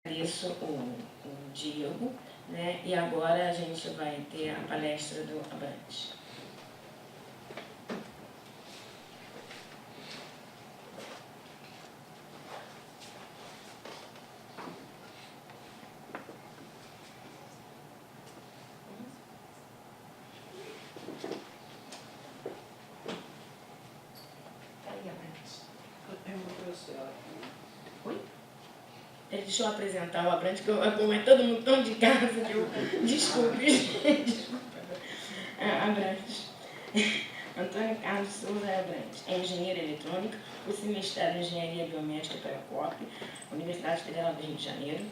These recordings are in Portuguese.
Agradeço o Diego, né? E agora a gente vai ter a palestra do Abrantes. Oi? Deixa eu apresentar o Abrantes, que como é todo mundo tão de casa que eu... Desculpe. Abrantes. Antônio Carlos Souza Abrantes é engenheiro eletrônico, possui mestrado em engenharia biomédica pela COP, Universidade Federal do Rio de Janeiro,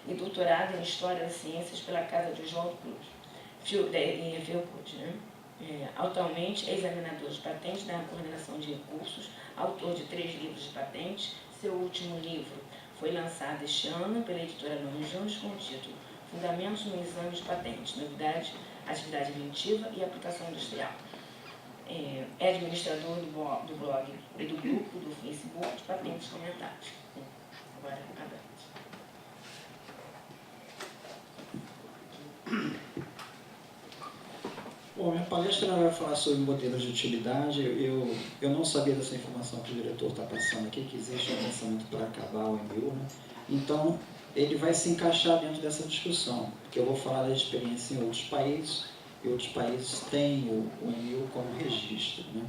e doutorado em História das Ciências pela Casa de Oswaldo Cruz, Fiocruz, né? Atualmente é examinador de patentes da coordenação de recursos, autor de 3 livros de patentes. Seu último livro foi lançado este ano pela editora Nunes Jones com o título Fundamentos no Exame de Patentes, Novidades, Atividade Inventiva e Aplicação Industrial. É administrador do blog e do grupo do Facebook de Patentes Comentadas. Agora, Bom, minha palestra vai falar sobre modelos de utilidade. Eu não sabia dessa informação que o diretor está passando aqui, que existe um pensamento para acabar o MBU, né? Então, ele vai se encaixar dentro dessa discussão, porque eu vou falar da experiência em outros países, e outros países têm o MBU como registro, né?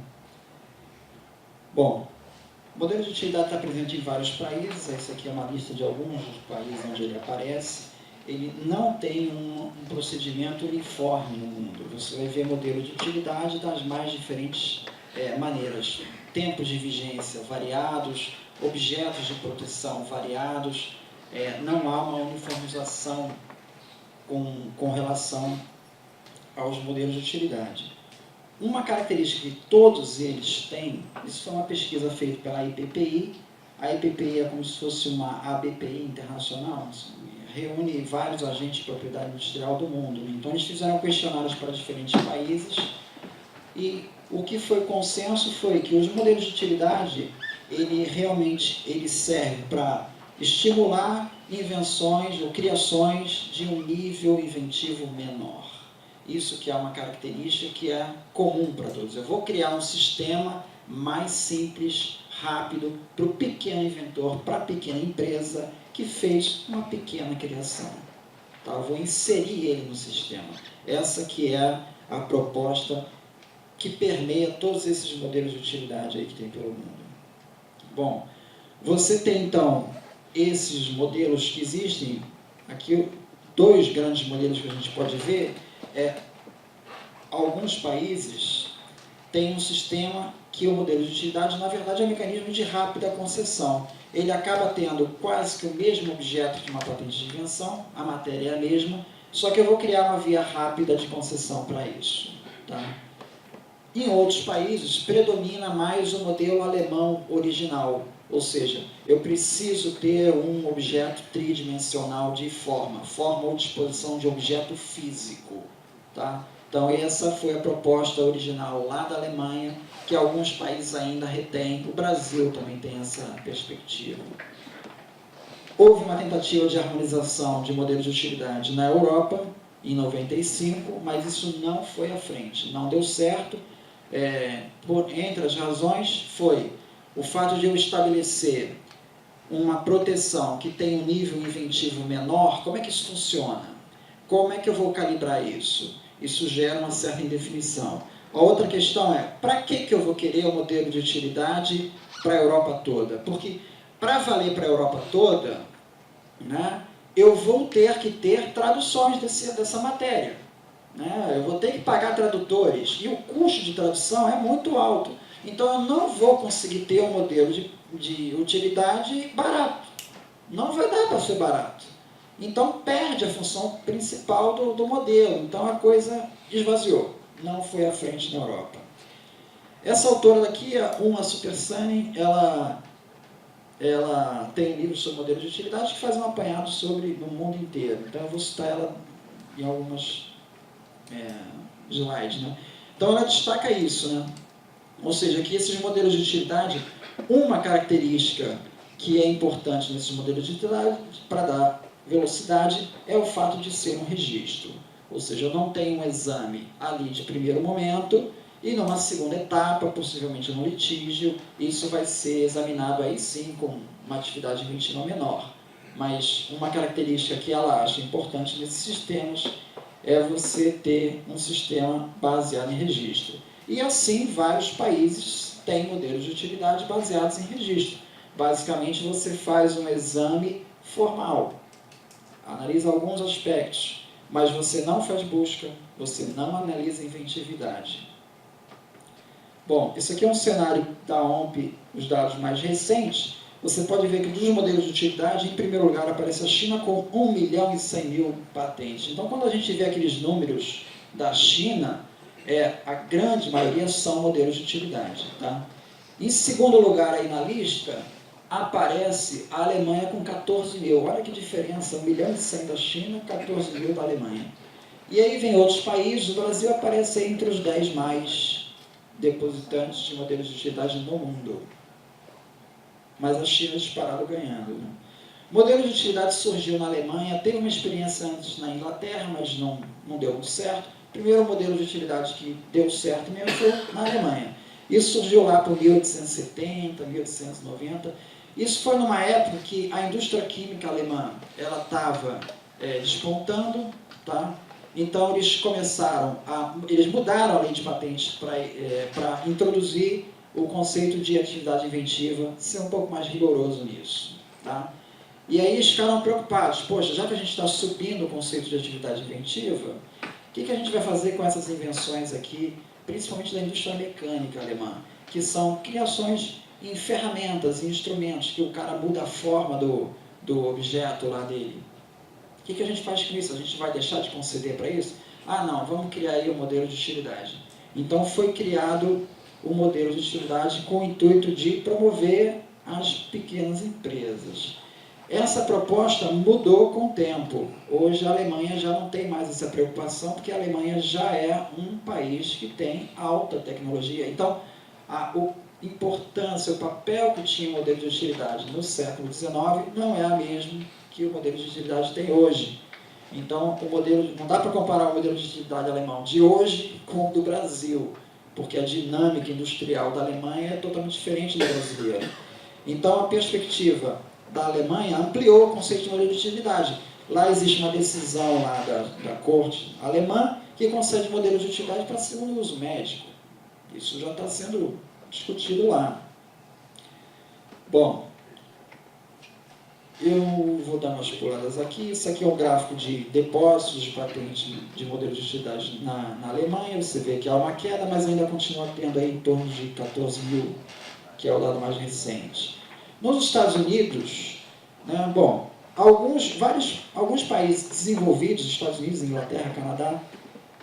Bom, o modelo de utilidade está presente em vários países. Essa aqui é uma lista de alguns dos países onde ele aparece. Ele não tem um procedimento uniforme no mundo. Você vai ver modelo de utilidade das mais diferentes maneiras. Tempos de vigência variados, objetos de proteção variados. Não há uma uniformização com relação aos modelos de utilidade. Uma característica que todos eles têm, isso foi uma pesquisa feita pela IPPI. A IPPI é como se fosse uma ABPI internacional, reúne vários agentes de propriedade industrial do mundo. Então, eles fizeram questionários para diferentes países e o que foi consenso foi que os modelos de utilidade, ele serve para estimular invenções ou criações de um nível inventivo menor. Isso que é uma característica que é comum para todos. Eu vou criar um sistema mais simples, rápido, para o pequeno inventor, para a pequena empresa, que fez uma pequena criação. Tá? Eu vou inserir ele no sistema. Essa que é a proposta que permeia todos esses modelos de utilidade aí que tem pelo mundo. Bom, você tem então esses modelos que existem. Aqui 2 grandes modelos que a gente pode ver. Alguns países têm um sistema que o modelo de utilidade, na verdade, é um mecanismo de rápida concessão. Ele acaba tendo quase que o mesmo objeto que uma patente de invenção, a matéria é a mesma, só que eu vou criar uma via rápida de concessão para isso. Tá? Em outros países, predomina mais o modelo alemão original, ou seja, eu preciso ter um objeto tridimensional de forma ou disposição de objeto físico. Tá? Então, essa foi a proposta original lá da Alemanha, que alguns países ainda retêm. O Brasil também tem essa perspectiva. Houve uma tentativa de harmonização de modelos de utilidade na Europa, em 95, mas isso não foi à frente, não deu certo. Entre as razões foi o fato de eu estabelecer uma proteção que tem um nível inventivo menor. Como é que isso funciona? Como é que eu vou calibrar isso? Isso gera uma certa indefinição. A outra questão é, para que eu vou querer o modelo de utilidade para a Europa toda? Porque, para valer para a Europa toda, né, eu vou ter que ter traduções dessa matéria. Né? Eu vou ter que pagar tradutores, e o custo de tradução é muito alto. Então, eu não vou conseguir ter um modelo de utilidade barato. Não vai dar para ser barato. Então, perde a função principal do modelo. Então, a coisa esvaziou. Não foi à frente na Europa. Essa autora daqui, a Uma Supersani, ela tem um livro sobre modelos de utilidade que faz um apanhado sobre no mundo inteiro. Então, eu vou citar ela em algumas slides. Né? Então, ela destaca isso. Né? Ou seja, que esses modelos de utilidade, uma característica que é importante nesses modelos de utilidade para dar velocidade é o fato de ser um registro. Ou seja, eu não tenho um exame ali de primeiro momento e numa segunda etapa, possivelmente no litígio, isso vai ser examinado aí sim com uma atividade inventiva menor. Mas uma característica que ela acha importante nesses sistemas é você ter um sistema baseado em registro. E assim, vários países têm modelos de utilidade baseados em registro. Basicamente, você faz um exame formal, analisa alguns aspectos, mas você não faz busca, você não analisa inventividade. Bom, esse aqui é um cenário da OMP, os dados mais recentes. Você pode ver que dos modelos de utilidade, em primeiro lugar, aparece a China com 1.100.000 patentes. Então, quando a gente vê aqueles números da China, a grande maioria são modelos de utilidade. Tá? Em segundo lugar, aí na lista, aparece a Alemanha com 14.000. Olha que diferença, 1.100.000 da China, 14.000 da Alemanha. E aí vem outros países, o Brasil aparece entre os 10 mais depositantes de modelos de utilidade no mundo. Mas a China disparado ganhando. Né? O modelo de utilidade surgiu na Alemanha, teve uma experiência antes na Inglaterra, mas não deu muito certo. O primeiro modelo de utilidade que deu certo mesmo foi na Alemanha. Isso surgiu lá por 1870, 1890. Isso foi numa época que a indústria química alemã estava despontando, tá? Então eles eles mudaram a lei de patentes para introduzir o conceito de atividade inventiva, ser um pouco mais rigoroso nisso. Tá? E aí eles ficaram preocupados, poxa, já que a gente está subindo o conceito de atividade inventiva, o que a gente vai fazer com essas invenções aqui, principalmente da indústria mecânica alemã, que são criações em ferramentas, em instrumentos, que o cara muda a forma do objeto lá dele. O que a gente faz com isso? A gente vai deixar de conceder para isso? Ah, não, vamos criar aí o modelo de utilidade. Então foi criado o modelo de utilidade com o intuito de promover as pequenas empresas. Essa proposta mudou com o tempo. Hoje a Alemanha já não tem mais essa preocupação, porque a Alemanha já é um país que tem alta tecnologia. Então, a importância, o papel que tinha o modelo de utilidade no século XIX não é a mesma que o modelo de utilidade tem hoje. Então, não dá para comparar o modelo de utilidade alemão de hoje com o do Brasil, porque a dinâmica industrial da Alemanha é totalmente diferente da brasileira. Então, a perspectiva da Alemanha ampliou o conceito de modelo de utilidade. Lá existe uma decisão lá da corte alemã que concede modelo de utilidade para segundo uso médico. Isso já está sendo discutido lá. Bom, eu vou dar umas puladas aqui. Isso aqui é um gráfico de depósitos de patente de modelo de utilidade na Alemanha. Você vê que há uma queda, mas ainda continua tendo aí em torno de 14.000, que é o dado mais recente. Nos Estados Unidos, né, bom, alguns países desenvolvidos, Estados Unidos, Inglaterra, Canadá,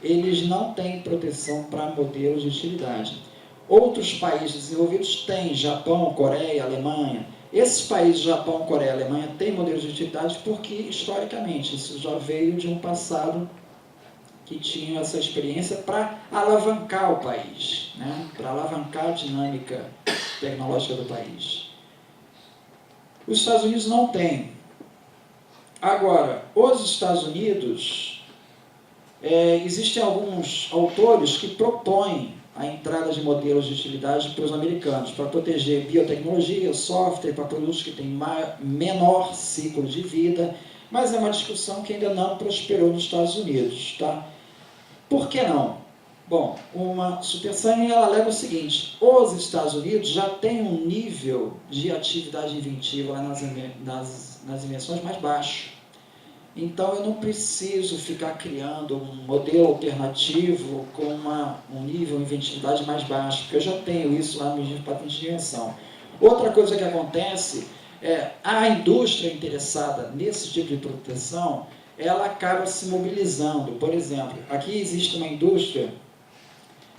eles não têm proteção para modelos de utilidade. Outros países desenvolvidos têm, Japão, Coreia, Alemanha. Esses países, Japão, Coreia e Alemanha, têm modelos de utilidade porque, historicamente, isso já veio de um passado que tinha essa experiência para alavancar o país, né? Para alavancar a dinâmica tecnológica do país. Os Estados Unidos não têm. Agora, os Estados Unidos, existem alguns autores que propõem a entrada de modelos de utilidade para os americanos, para proteger biotecnologia, software, para produtos que têm menor ciclo de vida, mas é uma discussão que ainda não prosperou nos Estados Unidos. Tá? Por que não? Bom, uma Supersunny, ela alega o seguinte: os Estados Unidos já têm um nível de atividade inventiva lá nas invenções mais baixo. Então, eu não preciso ficar criando um modelo alternativo com um nível de inventividade mais baixo, porque eu já tenho isso lá no regime de patente de invenção. Outra coisa que acontece a indústria interessada nesse tipo de proteção, ela acaba se mobilizando. Por exemplo, aqui existe uma indústria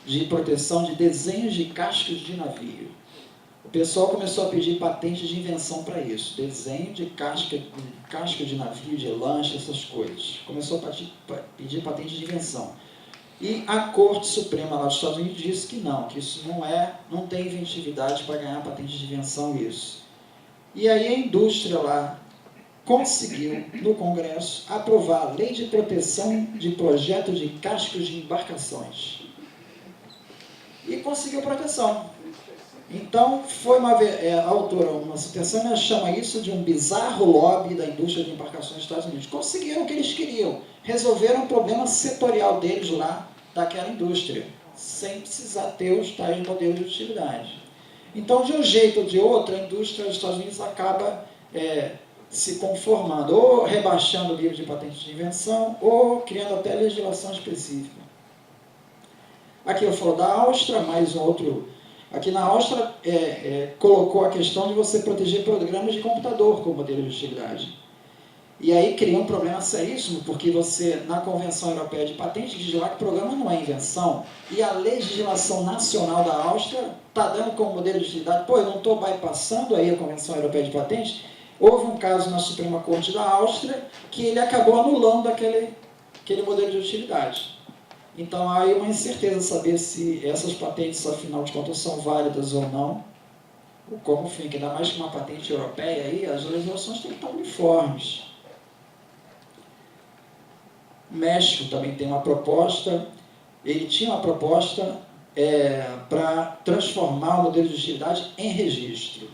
de proteção de desenhos de cascos de navio. O pessoal começou a pedir patente de invenção para isso. Desenho de casca de navio, de lancha, essas coisas. Começou a pedir patente de invenção. E a Corte Suprema lá dos Estados Unidos disse que isso não tem inventividade para ganhar patente de invenção isso. E aí a indústria lá conseguiu, no Congresso, aprovar a Lei de Proteção de Projetos de Cascos de Embarcações. E conseguiu proteção. Então, foi a autora, uma citação, ela chama isso de um bizarro lobby da indústria de embarcações dos Estados Unidos. Conseguiram o que eles queriam, resolveram o problema setorial deles lá, daquela indústria, sem precisar ter os tais modelos de utilidade. Então, de um jeito ou de outro, a indústria dos Estados Unidos acaba se conformando, ou rebaixando o nível de patente de invenção, ou criando até legislação específica. Aqui eu falo da Áustria, mais um outro. Aqui na Áustria, colocou a questão de você proteger programas de computador com modelo de utilidade. E aí cria um problema seríssimo, porque você, na Convenção Europeia de Patentes, diz lá que o programa não é invenção, e a legislação nacional da Áustria está dando como modelo de utilidade, eu não estou bypassando aí a Convenção Europeia de Patentes. Houve um caso na Suprema Corte da Áustria que ele acabou anulando aquele modelo de utilidade. Então, há aí uma incerteza saber se essas patentes, afinal de contas, são válidas ou não. Como fica, ainda mais que uma patente europeia, aí, as legislações têm que estar uniformes. O México também tem uma proposta, ele tinha uma proposta para transformar o modelo de utilidade em registro.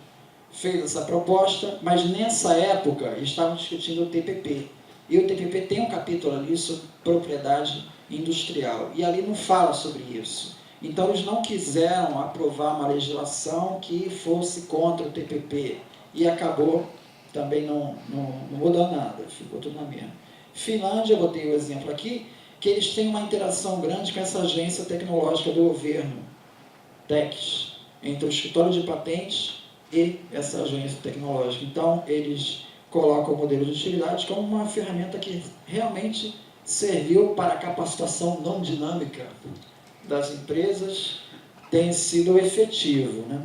Fez essa proposta, mas nessa época estavam discutindo o TPP. E o TPP tem um capítulo ali sobre propriedade industrial, e ali não fala sobre isso. Então, eles não quiseram aprovar uma legislação que fosse contra o TPP, e acabou também não mudando nada, ficou tudo na mesma. Finlândia, eu botei o exemplo aqui, que eles têm uma interação grande com essa agência tecnológica do governo, TECS, entre o escritório de patentes e essa agência tecnológica. Então, eles colocam o modelo de utilidade como uma ferramenta que realmente serviu para a capacitação não dinâmica das empresas, tem sido efetivo, né?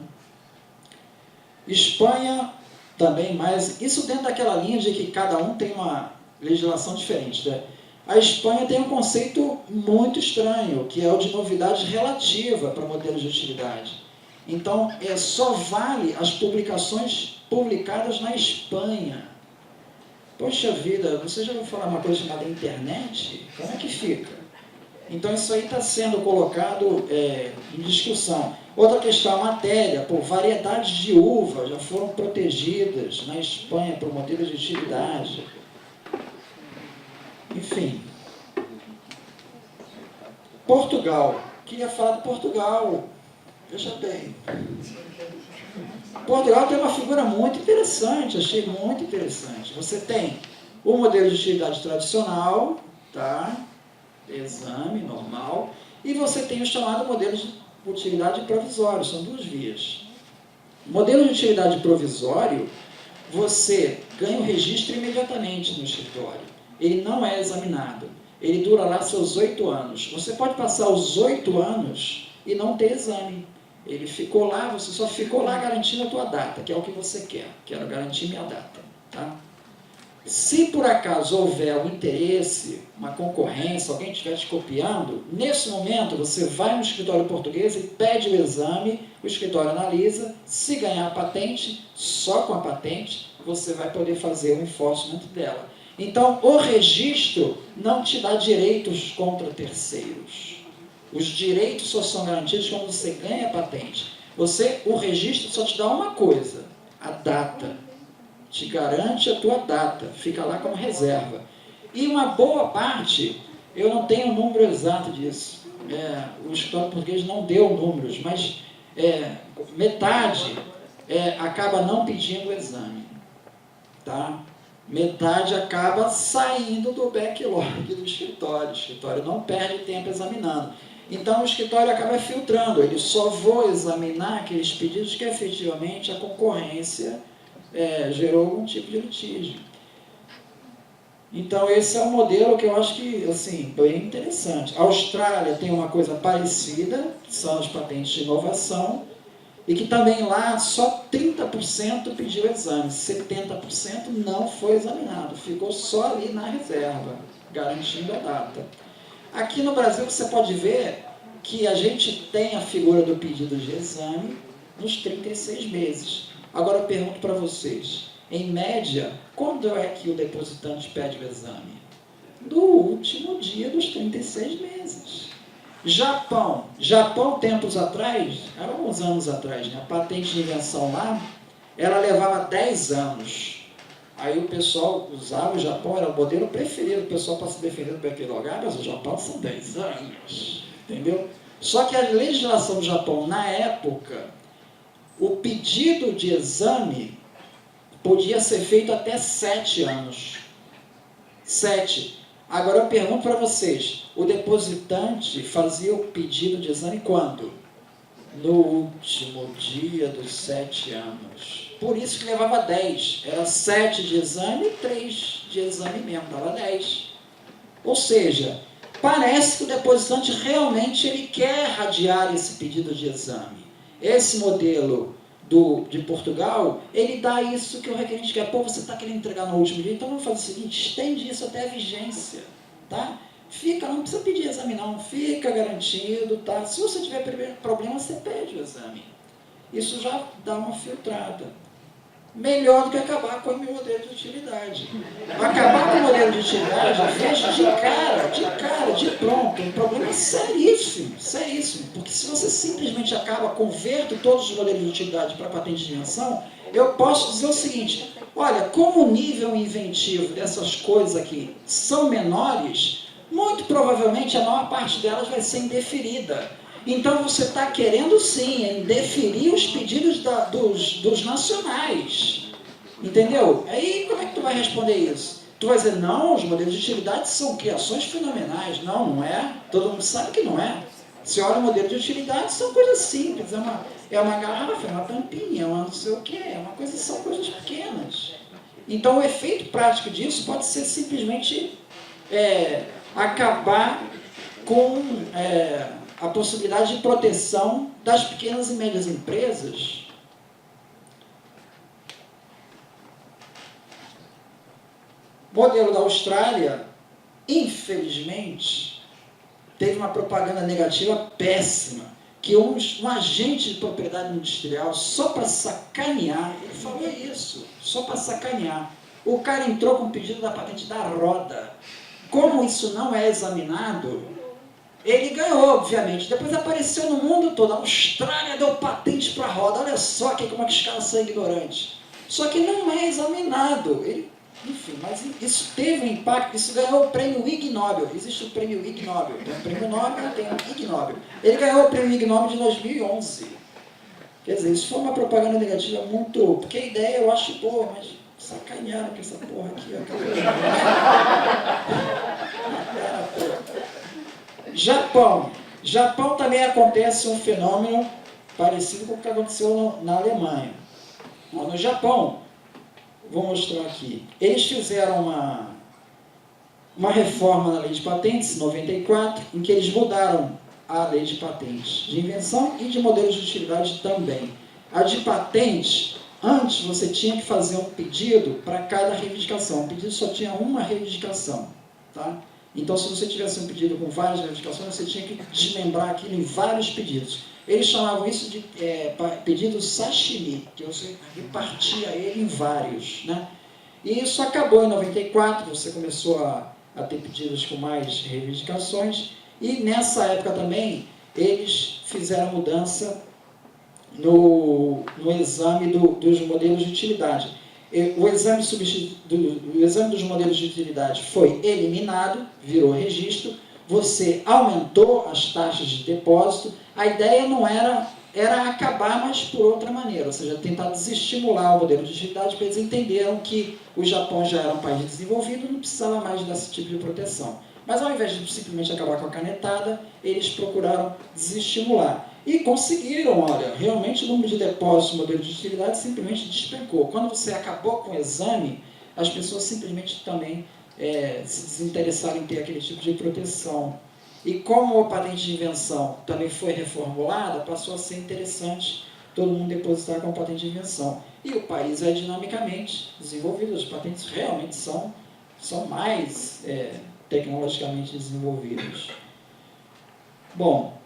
Espanha também, mas isso dentro daquela linha de que cada um tem uma legislação diferente, né? A Espanha tem um conceito muito estranho, que é o de novidade relativa para modelos de utilidade. Então, só vale as publicações publicadas na Espanha. Poxa vida, você já ouviu falar uma coisa chamada internet? Como é que fica? Então, isso aí está sendo colocado em discussão. Outra questão, a matéria. Variedades de uva já foram protegidas na Espanha por modelo de utilidade. Enfim. Portugal. Queria falar de Portugal. Veja bem. Portugal tem uma figura muito interessante, achei muito interessante. Você tem o modelo de utilidade tradicional, tá? Exame normal, e você tem o chamado modelo de utilidade provisório, são duas vias. O modelo de utilidade provisório, você ganha o registro imediatamente no escritório. Ele não é examinado. Ele dura lá seus 8 anos. Você pode passar os 8 anos e não ter exame. Ele ficou lá, você só ficou lá garantindo a tua data, que é o que você quer. Quero garantir minha data. Tá? Se por acaso houver um interesse, uma concorrência, alguém estiver te copiando, nesse momento você vai no escritório português e pede o exame, o escritório analisa, se ganhar a patente, só com a patente, você vai poder fazer o enforcement dela. Então, o registro não te dá direitos contra terceiros. Os direitos só são garantidos quando você ganha a patente. O registro só te dá uma coisa, a data. Te garante a tua data, fica lá como reserva. E uma boa parte, eu não tenho o número exato disso. O escritório português não deu números, mas metade acaba não pedindo o exame. Tá? Metade acaba saindo do backlog do escritório. O escritório não perde tempo examinando. Então, o escritório acaba filtrando. Ele só vai examinar aqueles pedidos que efetivamente a concorrência gerou algum tipo de litígio. Então, esse é um modelo que eu acho que, assim, bem interessante. A Austrália tem uma coisa parecida, que são as patentes de inovação, e que também lá só 30% pediu exame, 70% não foi examinado, ficou só ali na reserva, garantindo a data. Aqui no Brasil você pode ver que a gente tem a figura do pedido de exame nos 36 meses. Agora eu pergunto para vocês, Em média, quando é que o depositante pede o exame? No último dia dos 36 meses. Japão, tempos atrás, alguns anos atrás, né, a patente de invenção lá, ela levava 10 anos. Aí o pessoal usava o Japão, era o modelo preferido, o pessoal para se defender daquele lugar, mas o Japão são 10 anos, entendeu? Só que a legislação do Japão, na época, o pedido de exame podia ser feito até 7 anos. 7. Agora eu pergunto para vocês, o depositante fazia o pedido de exame quando? No último dia dos 7 anos. Por isso que levava 10. Era 7 de exame e 3 de exame mesmo, dava 10. Ou seja, parece que o depositante realmente ele quer radiar esse pedido de exame. Esse modelo de Portugal, ele dá isso que o requerente quer. Pô, você está querendo entregar no último dia, então vamos fazer o seguinte, estende isso até a vigência, tá? Não precisa pedir exame não, fica garantido, tá? Se você tiver problema, você pede o exame. Isso já dá uma filtrada. Melhor do que acabar com o modelo de utilidade. Acabar com o modelo de utilidade fecha de pronto. Um problema seríssimo, seríssimo. Porque se você simplesmente converte todos os modelos de utilidade para patente de invenção, eu posso dizer o seguinte, olha, como o nível inventivo dessas coisas aqui são menores, muito provavelmente a maior parte delas vai ser indeferida. Então você está querendo sim indeferir os pedidos dos nacionais. Entendeu? Aí como é que tu vai responder isso? Tu vai dizer, não, os modelos de utilidade são criações fenomenais. Não, não é. Todo mundo sabe que não é. Se olha o modelo de utilidade, são coisas simples. É uma garrafa, é uma tampinha, é uma não sei o que, são coisas pequenas. Então o efeito prático disso pode ser simplesmente acabar com a possibilidade de proteção das pequenas e médias empresas. O modelo da Austrália, infelizmente, teve uma propaganda negativa péssima, que um agente de propriedade industrial, só para sacanear, ele falou isso, só para sacanear, o cara entrou com o pedido da patente da roda. Como isso não é examinado, ele ganhou, obviamente. Depois apareceu no mundo todo. A Austrália deu patente para a roda. Olha só como é que os caras são ignorantes. Só que não é examinado. Enfim, mas isso teve um impacto. Isso ganhou o prêmio Ig Nobel. Existe o prêmio Ig Nobel. Tem o prêmio Nobel, tem o Ig Nobel. Ele ganhou o prêmio Ig Nobel de 2011. Quer dizer, isso foi uma propaganda negativa muito... Porque a ideia eu acho boa, mas sacanearam com essa porra aqui. Japão também acontece um fenômeno parecido com o que aconteceu na Alemanha. No Japão, vou mostrar aqui, eles fizeram uma reforma na lei de patentes, em 94, em que eles mudaram a lei de patentes de invenção e de modelos de utilidade também. A de patentes, antes você tinha que fazer um pedido para cada reivindicação. O pedido só tinha uma reivindicação, tá? Então, se você tivesse um pedido com várias reivindicações, você tinha que desmembrar aquilo em vários pedidos. Eles chamavam isso de pedido sashimi, que você repartia ele em vários, né? E isso acabou em 94, você começou a ter pedidos com mais reivindicações, e nessa época também, eles fizeram mudança no exame dos modelos de utilidade. O exame dos modelos de utilidade foi eliminado, virou registro, você aumentou as taxas de depósito, a ideia não era acabar, mas por outra maneira, ou seja, tentar desestimular o modelo de utilidade, porque eles entenderam que o Japão já era um país desenvolvido e não precisava mais desse tipo de proteção. Mas ao invés de simplesmente acabar com a canetada, eles procuraram desestimular. E conseguiram, olha, realmente o número de depósitos no modelo de utilidade simplesmente despencou. Quando você acabou com o exame, as pessoas simplesmente também se desinteressaram em ter aquele tipo de proteção. E como a patente de invenção também foi reformulada, passou a ser interessante todo mundo depositar com a patente de invenção. E o país é dinamicamente desenvolvido, as patentes realmente são mais tecnologicamente desenvolvidas. Bom,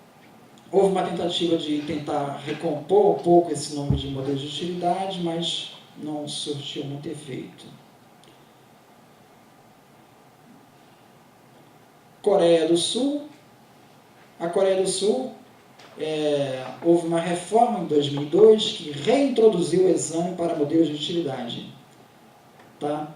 houve uma tentativa de tentar recompor um pouco esse número de modelos de utilidade, mas não surtiu muito efeito. Coreia do Sul. A Coreia do Sul, houve uma reforma em 2002 que reintroduziu o exame para modelos de utilidade. Tá?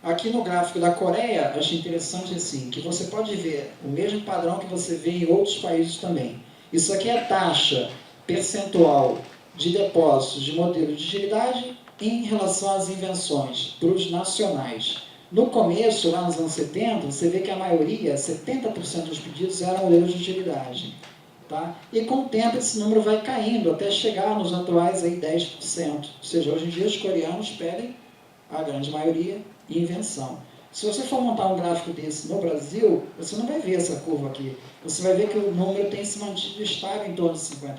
Aqui no gráfico da Coreia, achei interessante assim, que você pode ver o mesmo padrão que você vê em outros países também. Isso aqui é a taxa percentual de depósitos de modelo de utilidade em relação às invenções para os nacionais. No começo, lá nos anos 70, você vê que a maioria, 70% dos pedidos eram modelos de utilidade. Tá? E com o tempo esse número vai caindo até chegar nos atuais aí 10%. Ou seja, hoje em dia os coreanos pedem, a grande maioria, invenção. Se você for montar um gráfico desse no Brasil, você não vai ver essa curva aqui. Você vai ver que o número tem se mantido estável em torno de 50%.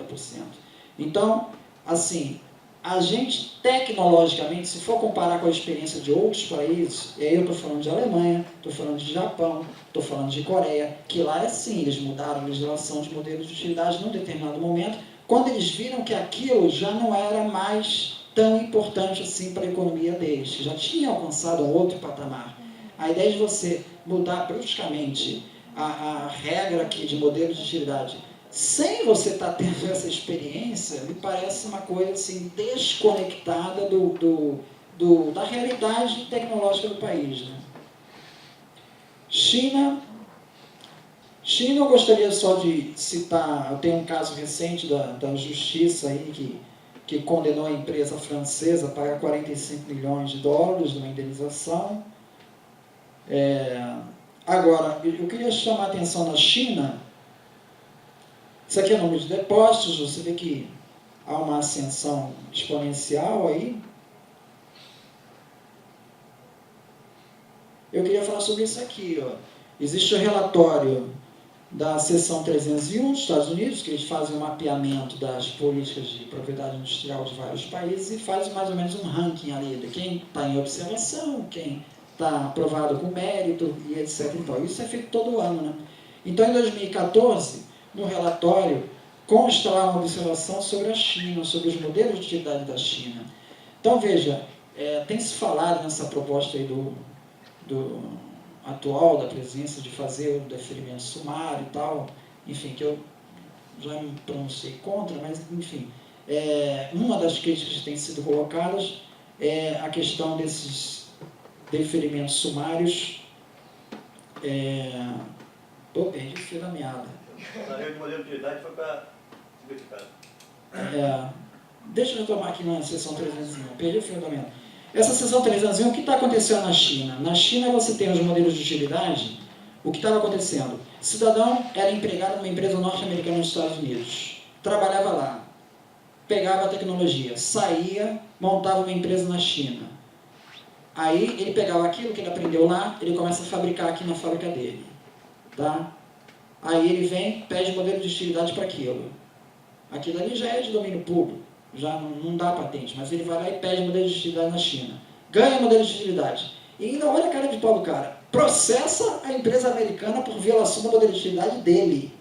Então, assim, a gente, tecnologicamente, se for comparar com a experiência de outros países, e aí eu estou falando de Alemanha, estou falando de Japão, estou falando de Coreia, que lá é assim, eles mudaram a legislação de modelos de utilidade num determinado momento, quando eles viram que aquilo já não era mais tão importante assim para a economia deles, já tinha alcançado um outro patamar. A ideia de você mudar bruscamente a regra aqui de modelo de utilidade, sem você estar tendo essa experiência, me parece uma coisa assim, desconectada da realidade tecnológica do país. Né? China, eu gostaria só de citar, eu tenho um caso recente da justiça aí que condenou a empresa francesa a pagar 45 milhões de dólares numa indenização. Agora, eu queria chamar a atenção na China. Isso aqui é o número de depósitos, você vê que há uma ascensão exponencial aí. Eu queria falar sobre isso aqui. Ó. Existe o relatório da seção 301 dos Estados Unidos, que eles fazem um mapeamento das políticas de propriedade industrial de vários países e fazem mais ou menos um ranking ali de quem está em observação, quem está aprovado com mérito e etc. Então, isso é feito todo ano. Né? Então, em 2014, no relatório, consta lá uma observação sobre a China, sobre os modelos de utilidade da China. Então, veja, tem se falado nessa proposta aí do atual da presidência de fazer o deferimento sumário e tal, enfim, que eu já me pronunciei contra, mas, enfim, uma das críticas que tem sido colocadas é a questão desses deferimentos sumários. Perdi o fio da meada. A regra de modelo de utilidade foi para simplificar. Deixa eu retomar aqui na seção 301, perdi o fio da meada. Essa seção 301, o que está acontecendo na China? Na China você tem os modelos de utilidade. O que estava acontecendo? O cidadão era empregado numa empresa norte-americana nos Estados Unidos. Trabalhava lá. Pegava a tecnologia. Saía, montava uma empresa na China. Aí ele pegava aquilo que ele aprendeu lá, ele começa a fabricar aqui na fábrica dele. Tá? Aí ele vem, pede modelo de utilidade para aquilo. Aquilo ali já é de domínio público. Já não dá patente, mas ele vai lá e pede modelo de utilidade na China. Ganha modelo de utilidade. E ainda olha a cara de pau do cara. Processa a empresa americana por violação do modelo de utilidade dele.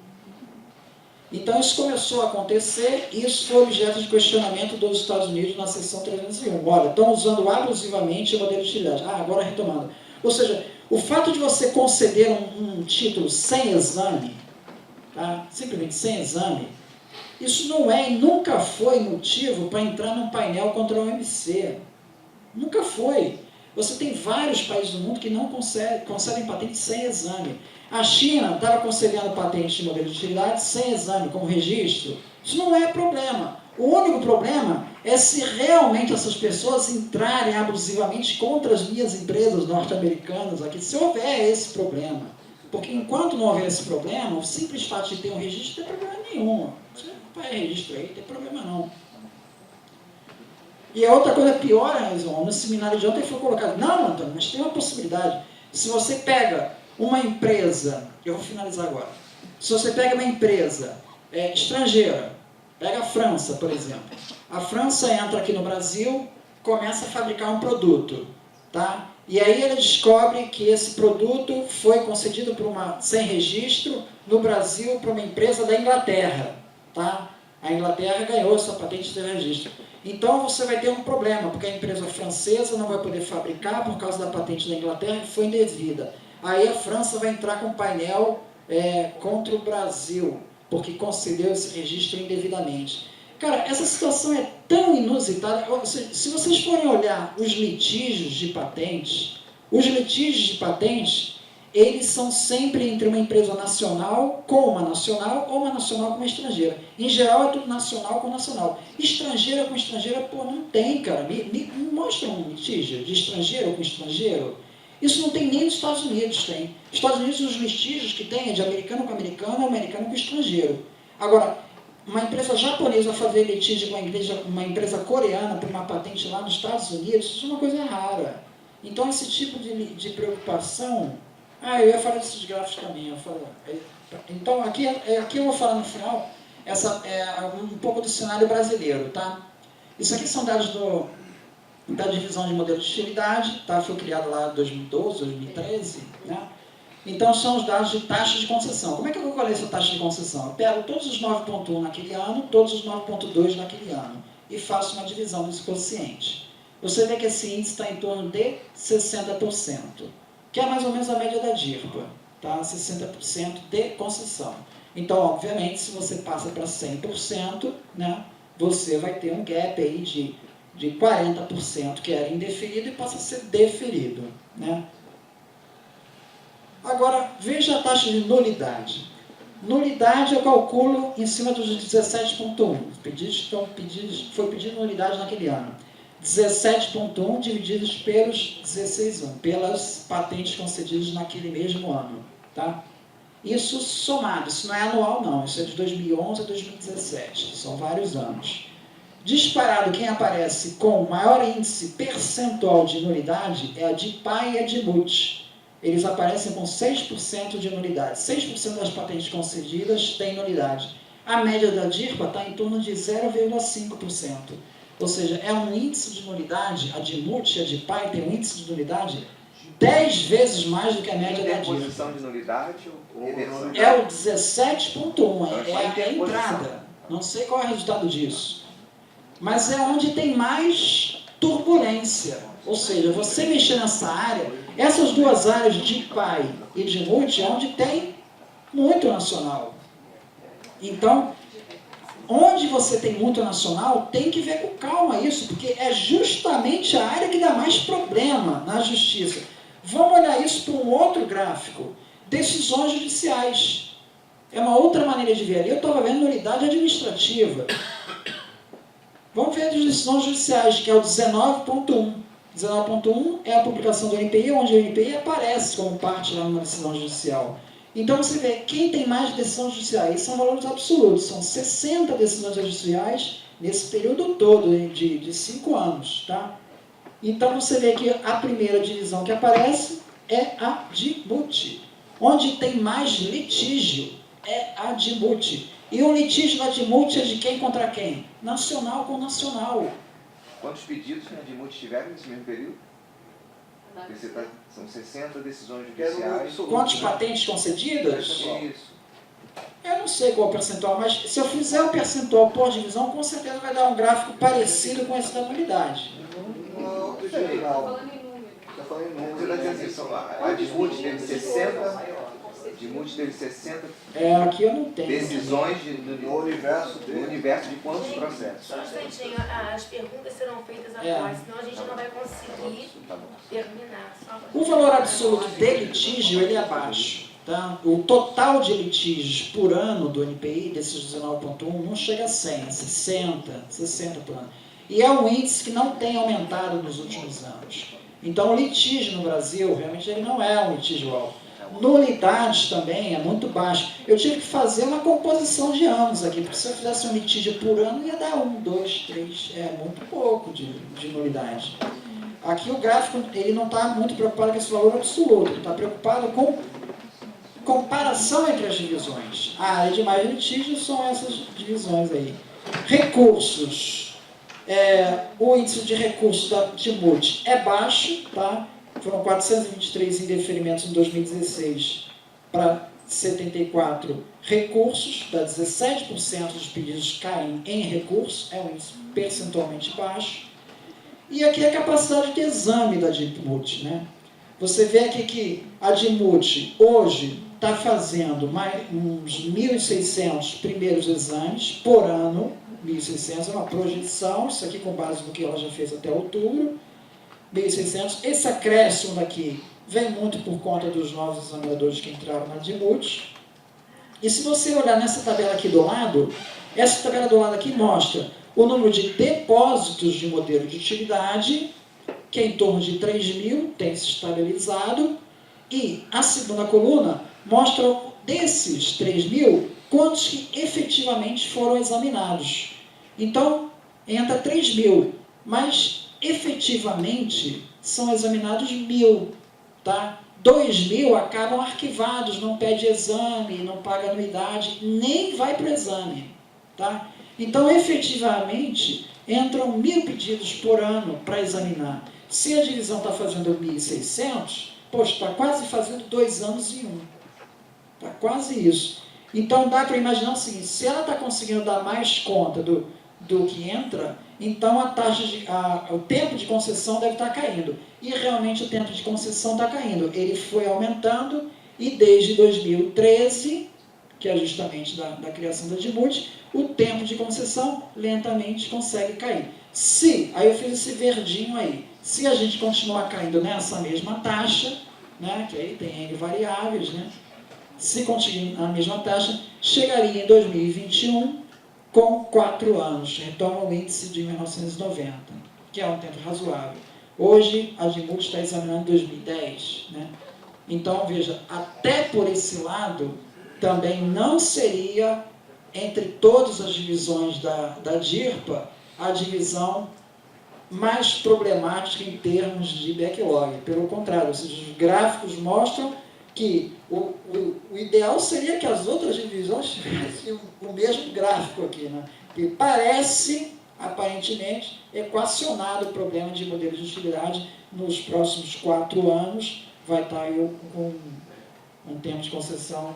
Então isso começou a acontecer e isso foi objeto de questionamento dos Estados Unidos na seção 301. Olha, estão usando abusivamente o modelo de utilidade. Agora retomando. Ou seja, o fato de você conceder um título sem exame, tá? Simplesmente sem exame, isso não é e nunca foi motivo para entrar num painel contra a OMC. Nunca foi. Você tem vários países do mundo que não concedem patente sem exame. A China estava concedendo patente de modelo de utilidade sem exame, como registro. Isso não é problema. O único problema é se realmente essas pessoas entrarem abusivamente contra as minhas empresas norte-americanas aqui, se houver esse problema. Porque enquanto não houver esse problema, o simples fato de ter um registro não tem problema nenhum. Vai registro aí, não tem problema não. E a outra coisa pior, no seminário de ontem foi colocado, não, Antônio, mas tem uma possibilidade. Se você pega uma empresa, eu vou finalizar agora, se você pega uma empresa estrangeira, pega a França, por exemplo. A França entra aqui no Brasil, começa a fabricar um produto, tá? E aí ele descobre que esse produto foi concedido sem registro no Brasil para uma empresa da Inglaterra. Tá? A Inglaterra ganhou essa patente de registro. Então você vai ter um problema, porque a empresa francesa não vai poder fabricar por causa da patente da Inglaterra que foi indevida. Aí a França vai entrar com um painel contra o Brasil, porque concedeu esse registro indevidamente. Cara, essa situação é tão inusitada. Se vocês forem olhar os litígios de patentes, eles são sempre entre uma empresa nacional com uma nacional ou uma nacional com uma estrangeira. Em geral é tudo nacional com nacional. Estrangeira com estrangeira, pô, não tem, cara. Me mostra um litígio de estrangeiro com estrangeiro. Isso não tem nem nos Estados Unidos, tem. Nos Estados Unidos os litígios que tem é de americano com americano, americano com estrangeiro. Agora, uma empresa japonesa fazer litígio com uma empresa coreana por uma patente lá nos Estados Unidos, isso é uma coisa rara. Então esse tipo de preocupação... eu ia falar desses gráficos também. Então, aqui eu vou falar no final um pouco do cenário brasileiro. Tá? Isso aqui são dados da divisão de modelo de utilidade, tá? Foi criado lá em 2012, 2013. Né? Então, são os dados de taxa de concessão. Como é que eu vou colher essa taxa de concessão? Eu pego todos os 9,1 naquele ano, todos os 9,2 naquele ano, e faço uma divisão desse quociente. Você vê que esse índice está em torno de 60%. Que é mais ou menos a média da DIRPA, tá? 60% de concessão. Então, obviamente, se você passa para 100%, né, você vai ter um gap aí de 40% que era indeferido e passa a ser deferido. Né? Agora, veja a taxa de nulidade. Nulidade eu calculo em cima dos 17,1. Foi pedido nulidade naquele ano. 17,1 divididos pelos 16,1, pelas patentes concedidas naquele mesmo ano. Tá? Isso somado, isso não é anual não, isso é de 2011 a 2017, são vários anos. Disparado, quem aparece com maior índice percentual de nulidade é a DIPA e a DIMUT. Eles aparecem com 6% de nulidade. 6% das patentes concedidas têm nulidade. A média da DIRPA está em torno de 0,5%. Ou seja, é um índice de nulidade, a DIMUT e a DIPA tem um índice de nulidade 10 vezes mais do que a média da DIRPA. Posição de nulidade ou reversão? É o 17,1, é a entrada. Não sei qual é o resultado disso. Mas é onde tem mais turbulência. Ou seja, você mexer nessa área, essas duas áreas de DIPA e DIMUT é onde tem muito nacional. Então, onde você tem muito nacional, tem que ver com calma isso, porque é justamente a área que dá mais problema na justiça. Vamos olhar isso para um outro gráfico. Decisões judiciais. É uma outra maneira de ver ali. Eu estava vendo nulidade administrativa. Vamos ver as decisões judiciais, que é o 19,1. 19,1 é a publicação do NPI, onde o NPI aparece como parte lá numa decisão judicial. Então você vê, quem tem mais decisões judiciais são valores absolutos, são 60 decisões judiciais nesse período todo de 5 anos. Tá? Então você vê que a primeira divisão que aparece é a DIMUT. Onde tem mais litígio é a DIMUT. E o litígio da DIMUT é de quem contra quem? Nacional com nacional. Quantos pedidos a DIMUT tiveram nesse mesmo período? São 60 decisões judiciais. Quantas patentes concedidas? Isso. Eu não sei qual é o percentual, mas se eu fizer o percentual por divisão, com certeza vai dar um gráfico parecido com esse da nulidade. Não, está falando em números. A DIMUT teve 60. DIMUT teve 60 aqui eu não tenho. decisões no universo de quantos processos? Só um instantinho, as perguntas serão feitas após, senão a gente não vai conseguir terminar. O valor absoluto de litígio ele é baixo. Tá? O total de litígios por ano do NPI, desses 19,1, não chega a 100, é 60 por ano. E é um índice que não tem aumentado nos últimos anos. Então o litígio no Brasil, realmente ele não é um litígio alto. Nulidades também é muito baixo. Eu tive que fazer uma composição de anos aqui, porque se eu fizesse um litígio por ano, ia dar 1, 2, 3, muito pouco de nulidade. Aqui o gráfico ele não está muito preocupado com esse valor absoluto, ele está preocupado com comparação entre as divisões. A área de mais litígio são essas divisões aí. Recursos. O índice de recursos da DIMUT é baixo, tá? Foram 423 indeferimentos em 2016 para 74 recursos, dá 17% dos pedidos caem em recurso, é um índice percentualmente baixo. E aqui a capacidade de exame da DIMUT, né? Você vê aqui que a DIMUT hoje está fazendo uns 1.600 primeiros exames por ano, 1.600 é uma projeção, isso aqui com base no que ela já fez até outubro, 1.600. Esse acréscimo daqui vem muito por conta dos novos examinadores que entraram na DIMUT. E se você olhar nessa tabela aqui do lado, essa tabela do lado aqui mostra o número de depósitos de modelo de utilidade, que é em torno de 3.000, tem se estabilizado, e a segunda coluna mostra desses 3.000, quantos que efetivamente foram examinados. Então, entra 3.000, mas efetivamente são examinados 1.000, tá? 2.000 acabam arquivados, não pede exame, não paga anuidade, nem vai para o exame, tá? Então, efetivamente, entram 1.000 pedidos por ano para examinar. Se a divisão está fazendo 1.600, poxa, está quase fazendo 2 anos em um. Está quase isso. Então, dá para imaginar o seguinte, se ela está conseguindo dar mais conta do que entra, então o tempo de concessão deve estar caindo. E realmente o tempo de concessão está caindo. Ele foi aumentando e desde 2013, que é justamente da criação da DIMUT, o tempo de concessão lentamente consegue cair. Aí eu fiz esse verdinho aí, se a gente continuar caindo nessa mesma taxa, né, que aí tem N variáveis, né, se continuar a mesma taxa, chegaria em 2021 com 4 anos, retoma o índice de 1990, que é um tempo razoável. Hoje, a DIMUT está examinando 2010, né? Então, veja, até por esse lado, também não seria, entre todas as divisões da DIRPA, a divisão mais problemática em termos de backlog. Pelo contrário, ou seja, os gráficos mostram que o ideal seria que as outras divisões tivessem o mesmo gráfico aqui, né? Que parece, aparentemente, equacionado o problema de modelo de utilidade nos próximos 4 anos, vai estar aí com um tempo de concessão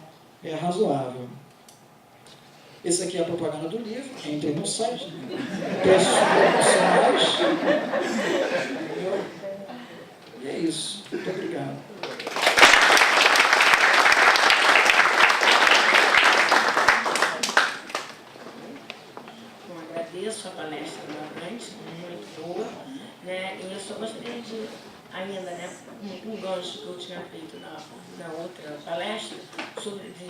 razoável. Esse aqui é a propaganda do livro, entrem no site, preços promocionais. E é isso. Muito obrigado. Bom, agradeço a palestra novamente, muito boa, né? E eu só gostaria de ainda, né, um gancho que eu tinha feito na outra palestra, sobre de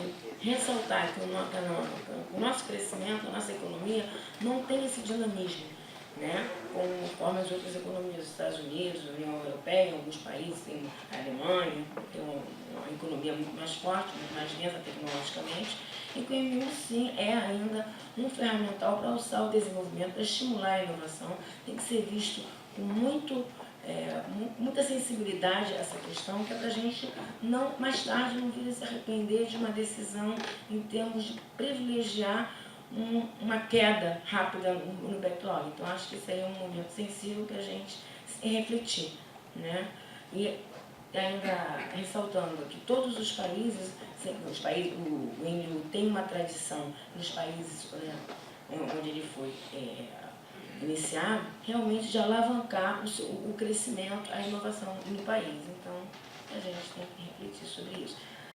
ressaltar que o nosso crescimento, a nossa economia, não tem esse dinamismo, né, conforme as outras economias dos Estados Unidos, da União Europeia, alguns países, tem a Alemanha, tem uma economia muito mais forte, muito mais densa tecnologicamente, e que o IMU, sim, é ainda um ferramental para alçar o desenvolvimento, para estimular a inovação, tem que ser visto com muita sensibilidade a essa questão, que é para a gente não, mais tarde não vir a se arrepender de uma decisão em termos de privilegiar uma queda rápida no backlog. Então, acho que isso aí é um momento sensível para a gente refletir, né? E ainda ressaltando que todos os países, o INLU tem uma tradição nos países onde ele foi iniciado, realmente de alavancar o crescimento, a inovação no país. Então, a gente tem que refletir sobre isso.